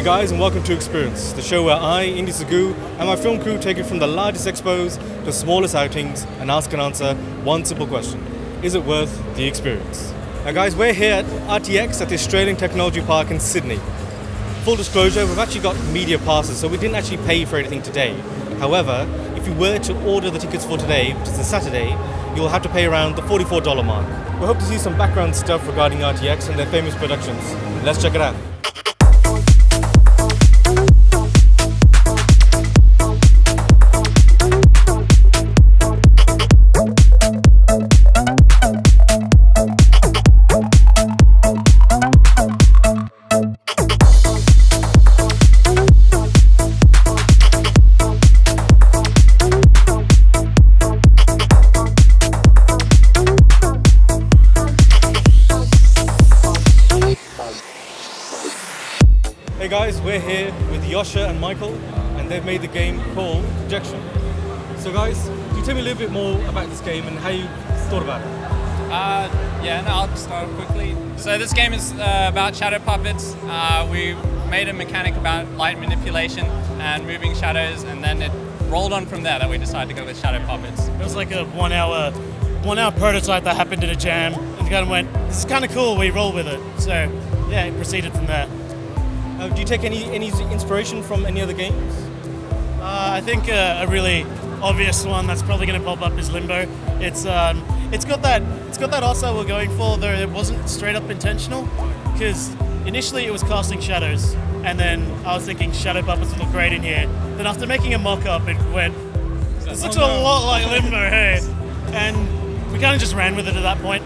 Hey guys, and welcome to Experience, the show where I, Indy Saggu, and my film crew take you from the largest expos to smallest outings and ask and answer one simple question. Is it worth the experience? Now guys, we're here at RTX at the Australian Technology Park in Sydney. Full disclosure, we've actually got media passes, so we didn't actually pay for anything today. However, if you were to order the tickets for today, which is a Saturday, you'll have to pay around the $44 mark. We hope to see some background stuff regarding RTX and their famous productions. Let's check it out. Hey guys, we're here with Yosha and Michael, and they've made the game called Projection. So guys, can you tell me a little bit more about this game and how you thought about it? I'll start off quickly. So this game is about shadow puppets. We made a mechanic about light manipulation and moving shadows, and then it rolled on from there that we decided to go with shadow puppets. It was like a one hour prototype that happened in a jam, and the guy went, "This is kind of cool." We roll with it. So yeah, it proceeded from there. Do you take any inspiration from any other games? I think a really obvious one that's probably going to pop up is Limbo. It's got that art style we're going for, though it wasn't straight up intentional, because initially it was casting shadows, and then I was thinking shadow puppets would look great in here. Then after making a mock-up, it went, this looks a lot like Limbo, hey, and we kind of just ran with it at that point.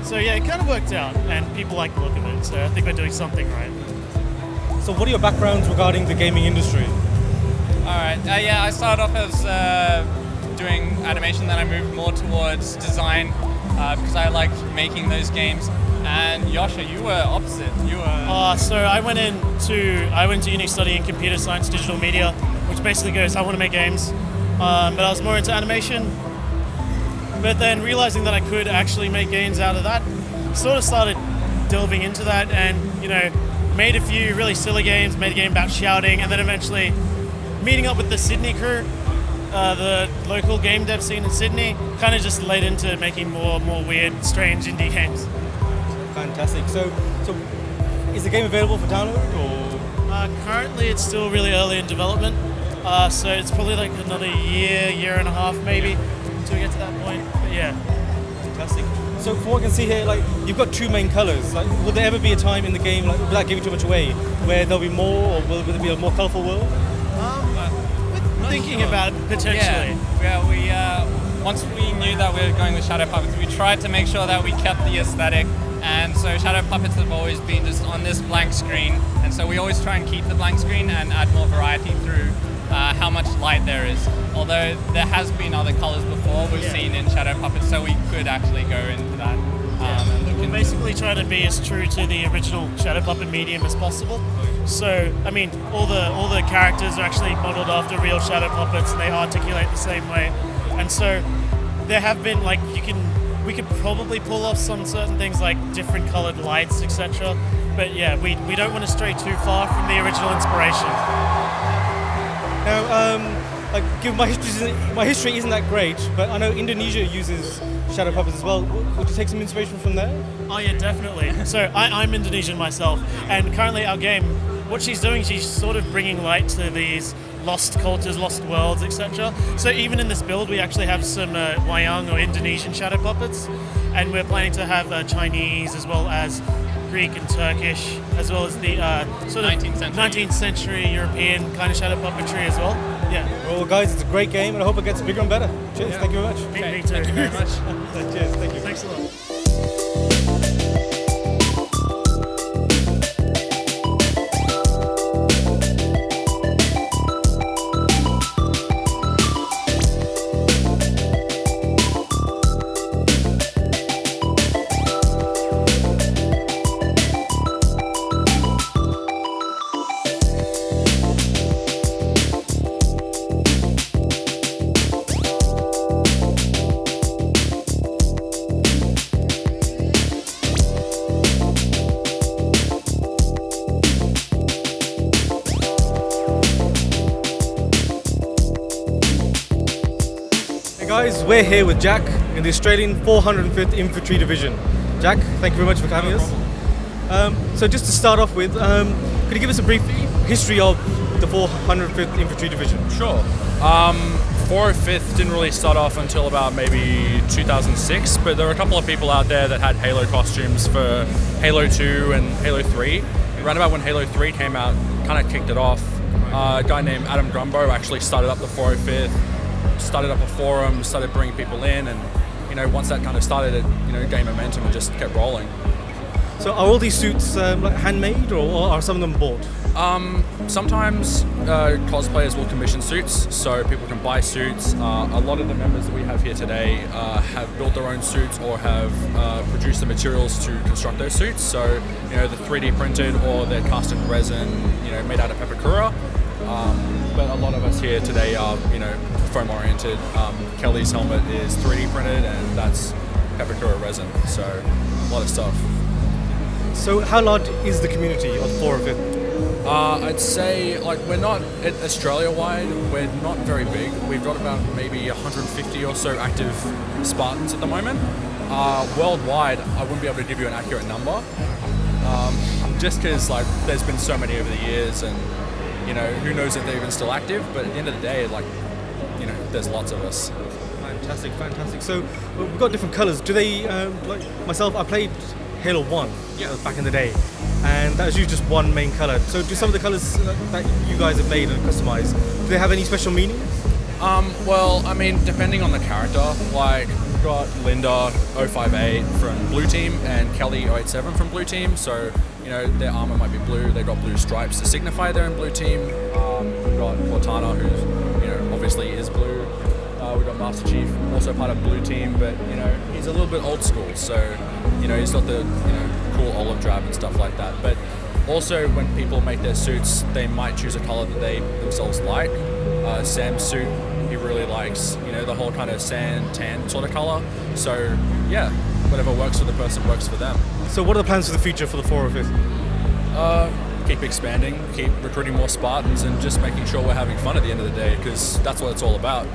So yeah, it kind of worked out, and people like the look of it. So I think we're doing something right. So what are your backgrounds regarding the gaming industry? Alright, I started off as doing animation, then I moved more towards design because I liked making those games. And Yosha, you were opposite. You were... So I went to uni studying computer science, digital media, which basically goes, I want to make games. But I was more into animation. But then realizing that I could actually make games out of that, sort of started delving into that, and made a few really silly games, made a game about shouting, and then eventually meeting up with the Sydney crew, the local game dev scene in Sydney, kind of just led into making more weird, strange indie games. Fantastic. So is the game available for download, or? Currently it's still really early in development, so it's probably like another year and a half maybe until we get to that point, but yeah. Fantastic. So from what I can see here, you've got two main colours. Will there ever be a time in the game, without giving too much away, where there'll be more, or will there be a more colourful world? Thinking about it, potentially. Yeah, we once we knew that we were going with shadow puppets, we tried to make sure that we kept the aesthetic, and so shadow puppets have always been just on this blank screen, and so we always try and keep the blank screen and add more variety through how much light there is. Although there has been other colours before we've seen in shadow puppets, so we could actually go into that and look into. Basically try to be as true to the original shadow puppet medium as possible. So I mean, all the characters are actually modelled after real shadow puppets, and they articulate the same way. And so there have been we could probably pull off some certain things like different coloured lights, etc. But yeah, we don't want to stray too far from the original inspiration. Now, given my history isn't that great, but I know Indonesia uses shadow puppets as well. Would you take some inspiration from there? Oh yeah, definitely. So I'm Indonesian myself, and currently our game, what she's doing, she's sort of bringing light to these lost cultures, lost worlds, etc. So even in this build, we actually have some wayang or Indonesian shadow puppets, and we're planning to have Chinese as well as Greek and Turkish, as well as the sort of 19th century European kind of shadow puppetry as well. Yeah. Well, guys, it's a great game, and I hope it gets bigger and better. Cheers. Yeah. Thank you very much. Me too. Thank you very much. Cheers. Thank you. Thanks a lot. Guys, we're here with Jack in the Australian 405th Infantry Division. Jack, thank you very much for having us. So just to start off with, could you give us a brief history of the 405th Infantry Division? Sure. 405th didn't really start off until about maybe 2006, but there were a couple of people out there that had Halo costumes for Halo 2 and Halo 3. Around about when Halo 3 came out, kind of kicked it off. A guy named Adam Grumbo actually started up the 405th, started up a forum, started bringing people in, and once that kind of started, it gained momentum and just kept rolling. So are all these suits like handmade, or are some of them bought? Sometimes cosplayers will commission suits, so people can buy suits. A lot of the members that we have here today have built their own suits or have produced the materials to construct those suits. So they're 3D printed or they're cast in resin, made out of pepakura. But a lot of us here today are foam oriented. Kelly's helmet is 3D printed and that's pepakura resin. So a lot of stuff. So how large is the community of 405th? I'd say, we're not, Australia-wide, we're not very big. We've got about maybe 150 or so active Spartans at the moment. Worldwide, I wouldn't be able to give you an accurate number, just because there's been so many over the years, and who knows if they're even still active. But at the end of the day, there's lots of us. Fantastic, fantastic. So we've got different colours. Do they, like myself, I played Halo 1 back in the day, and that was usually just one main colour. So do some of the colours that you guys have made and customised, do they have any special meaning? Well, I mean, depending on the character, we've got Linda 058 from Blue Team and Kelly 087 from Blue Team, so their armour might be blue, they've got blue stripes to signify they're in Blue Team. We've got Cortana, who's obviously is blue. We've got Master Chief, also part of Blue Team, but he's a little bit old school, so he's got the cool olive drab and stuff like that. But also when people make their suits, they might choose a color that they themselves like. Sam's suit, he really likes the whole kind of sand tan sort of color. So yeah, whatever works for the person works for them. So what are the plans for the future for the 405th? Keep expanding, keep recruiting more Spartans, and just making sure we're having fun at the end of the day, because that's what it's all about.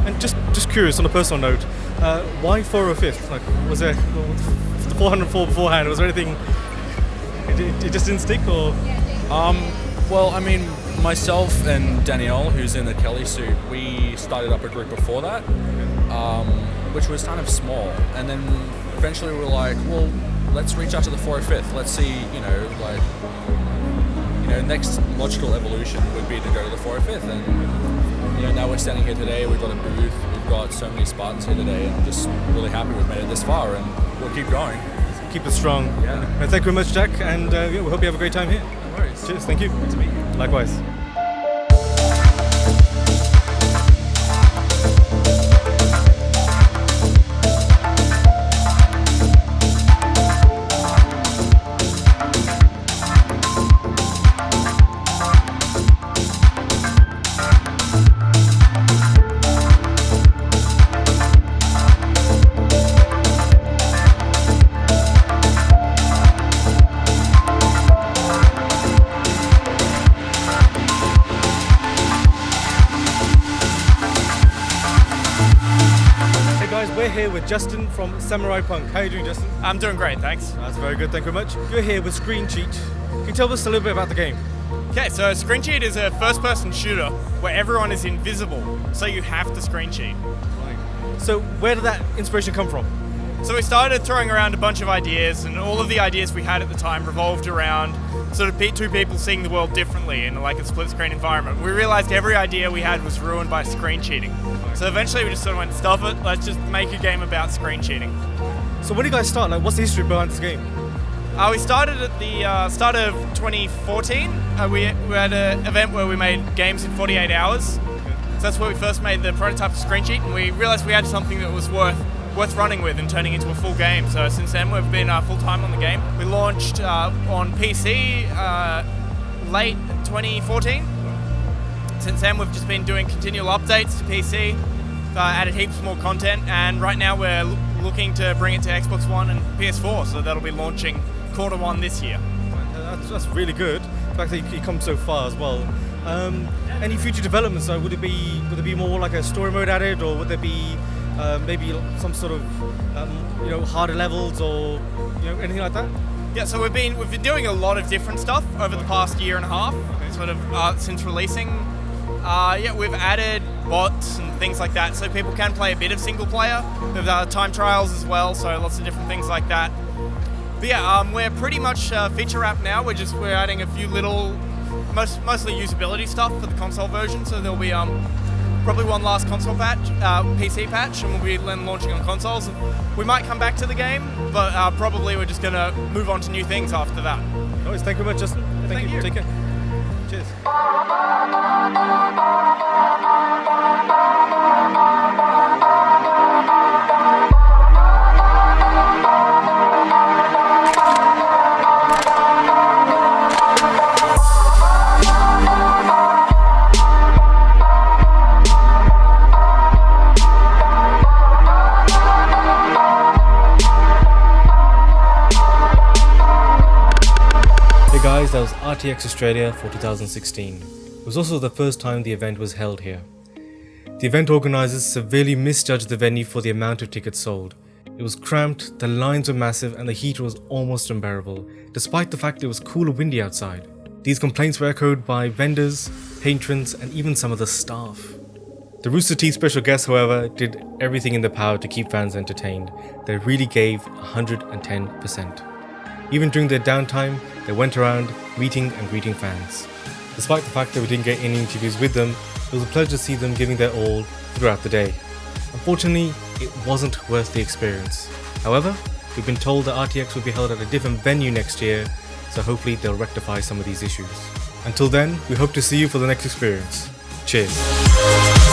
And just curious, on a personal note, why 405th? Was there the 404 beforehand? Was there anything? It just didn't stick, or? Well, I mean, myself and Danielle, who's in the Kelly suit, we started up a group before that, which was kind of small, and then eventually we were like, well, let's reach out to the 405th. Let's see, next logical evolution would be to go to the 405th, and now we're standing here today, we've got a booth, we've got so many Spartans here today, and I'm just really happy we've made it this far, and we'll keep going. Keep it strong. Yeah. And thank you very much, Jack, and we hope you have a great time here. No worries. Cheers, thank you. Good to meet you. Likewise. We're here with Justin from Samurai Punk. How are you doing, Justin? I'm doing great, thanks. That's very good, thank you very much. You're here with Screen Cheat. Can you tell us a little bit about the game? Okay, so Screen Cheat is a first-person shooter where everyone is invisible, so you have to screen cheat. So where did that inspiration come from? So we started throwing around a bunch of ideas, and all of the ideas we had at the time revolved around sort of two people seeing the world differently in a split-screen environment. We realized every idea we had was ruined by screen cheating. So eventually we just sort of went, stuff it, let's just make a game about screen cheating. So when did you guys start? What's the history behind this game? We started at the start of 2014. We had an event where we made games in 48 hours. So that's where we first made the prototype of Screen Cheat, and we realized we had something that was worth running with and turning into a full game. So since then we've been full-time on the game. We launched on PC late 2014. Since then we've just been doing continual updates to PC, added heaps more content, and right now we're looking to bring it to Xbox One and PS4, so that'll be launching Q1 this year. That's really good. The fact that you come so far as well. Any future developments? So would it be more like a story mode added, or would there be maybe some sort of harder levels, or anything like that? Yeah, so we've been doing a lot of different stuff over the past year and a half, sort of since releasing. We've added bots and things like that, so people can play a bit of single player. With time trials as well, so lots of different things like that. But yeah, we're pretty much feature wrapped now. We're adding a few little, mostly usability stuff for the console version. So there'll be probably one last console patch, PC patch, and we'll be then launching on consoles. We might come back to the game, but probably we're just gonna move on to new things after that. Always, thank you very much, Justin. Thank you. Take care. Cheers. Hey guys, that was RTX Australia for 2016. It was also the first time the event was held here. The event organisers severely misjudged the venue for the amount of tickets sold. It was cramped, the lines were massive, and the heat was almost unbearable, despite the fact it was cool and windy outside. These complaints were echoed by vendors, patrons, and even some of the staff. The Rooster Teeth special guests, however, did everything in their power to keep fans entertained. They really gave 110%. Even during their downtime, they went around meeting and greeting fans. Despite the fact that we didn't get any interviews with them, it was a pleasure to see them giving their all throughout the day. Unfortunately, it wasn't worth the experience. However, we've been told that RTX will be held at a different venue next year, so hopefully they'll rectify some of these issues. Until then, we hope to see you for the next experience. Cheers.